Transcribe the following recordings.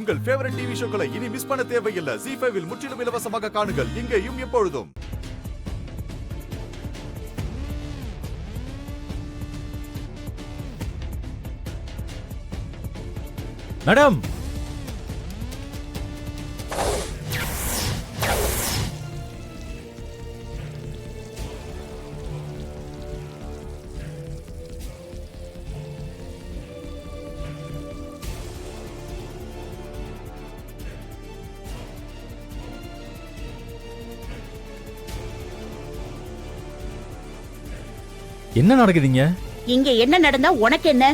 உங்கள் favourite TV ஷோக்களை இனி miss பண்ண தேவையில்லை. ZEE5 இல் முற்றிலும் இலவசமாக காணுங்கள். இங்கேயும் எப்பொழுதும். மேடம், என்ன நடக்குதுங்க? இங்க என்ன நடந்தா உனக்கு என்ன?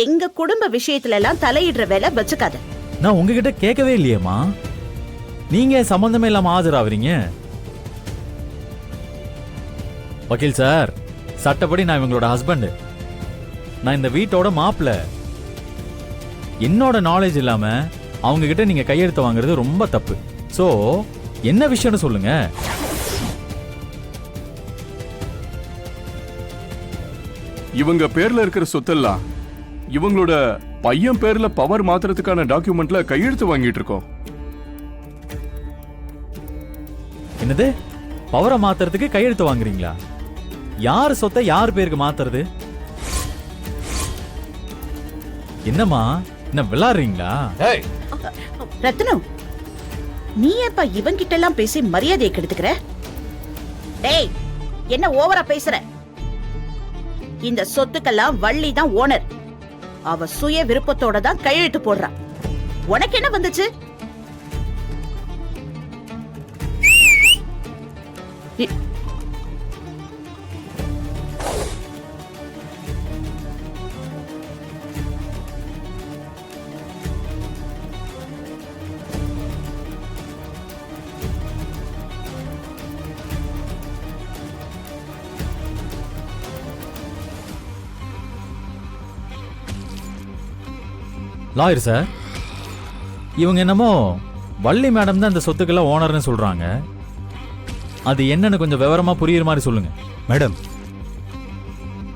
எங்க குடும்ப விஷயத்துல எல்லாம் தலையிடுற வேலை வச்சுக்காத. நான் உங்ககிட்ட கேட்கவே இல்லையேம்மா. நீங்க சம்பந்தமே இல்லாம ஆஜராவீங்க. வக்கீல் சார், சட்டப்படி நான் இவங்களோட ஹஸ்பண்ட். நான் இந்த வீட்டோட மாப்பிள்ள. என்னோட நாலேஜ் இல்லாம அவங்க கிட்ட நீங்க கையெழுத்து வாங்குறது ரொம்ப தப்பு. சோ என்ன விஷயம்னு சொல்லுங்க. இவங்க பேர்ல இருக்கிற சொத்தெல்லாம் இவங்களோட பையன் பேர்ல பவர் மாத்துறதுக்கான டாக்குமெண்ட்ல கையெழுத்து வாங்கிட்டு இருக்கோம். என்னது? பவரை மாத்துறதுக்கு கையெழுத்து வாங்குறீங்களா? யார் சொத்தை யார் பேருக்கு மாத்துறது? என்னம்மா, என்ன விளையாடுறீங்களா? ரத்னம், நீ ஏப்பா இவன் கிட்ட எல்லாம் பேசி மரியாதையை கெடுத்துக்கிற? டேய், என்ன ஓவரா பேசுற? இந்த சொத்துக்கெல்லாம் வள்ளி தான் ஓனர். அவ சுய விருப்பத்தோட தான் கையெழுத்து போடுறா. உனக்கு என்ன வந்துச்சு? லாயர் சார், இவங்க என்னமோ வள்ளி மேடம் தான் இந்த சொத்துக்கெல்லாம் ஓனர்னு சொல்றாங்க. அது என்னன்னு கொஞ்சம் விவரமா புரியுற மாதிரி சொல்லுங்க. மேடம்,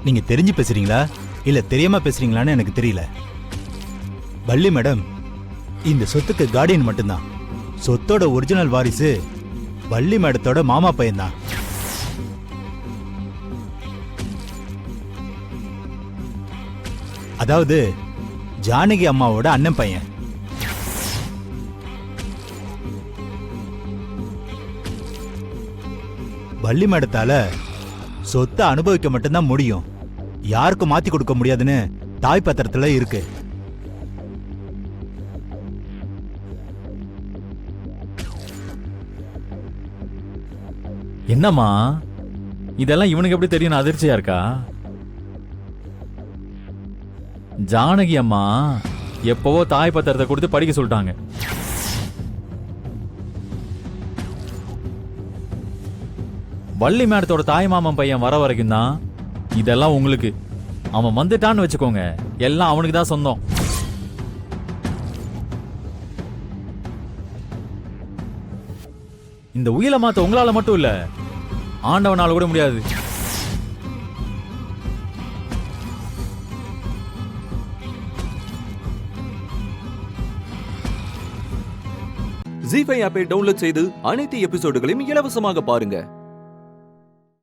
நீங்க தெரிஞ்சு பேசுறீங்களா இல்ல தெரியாம பேசுறீங்களான்னு எனக்கு தெரியல. வள்ளி மேடம் இந்த சொத்துக்கு கார்டியன் மட்டும்தான். சொத்தோட ஒரிஜினல் வாரிசு வள்ளி மேடத்தோட மாமா பையன் தான். அதாவது ஜானகி அம்மாவோட அண்ணன் பையன். வள்ளி மேடத்தால சொத்தை அனுபவிக்க மட்டும்தான் முடியும். யாருக்கும் மாத்தி கொடுக்க முடியாதுன்னு தாய் பத்திரத்துல இருக்கு. என்னம்மா இதெல்லாம் இவனுக்கு எப்படி தெரியும்? அதிர்ச்சியா இருக்கா? ஜானகி அம்மா எப்பவோ தாய் பத்திரத்தை கொடுத்து படிக்க சொல்லிட்டாங்க. வள்ளி மேடத்தோட தாய் மாமன் பையன் வர வரைக்கும் தான் இதெல்லாம் உங்களுக்கு. அவன் வந்துட்டான்னு வச்சுக்கோங்க, எல்லாம் அவனுக்கு தான் சொந்தம். இந்த உயிரை மாத்த உங்களால மட்டும் இல்ல, ஆண்டவனால கூட முடியாது. ZEE5 ஆப்பை டவுன்லோட் செய்து அனைத்து எபிசோடுகளையும் இலவசமாக பாருங்க.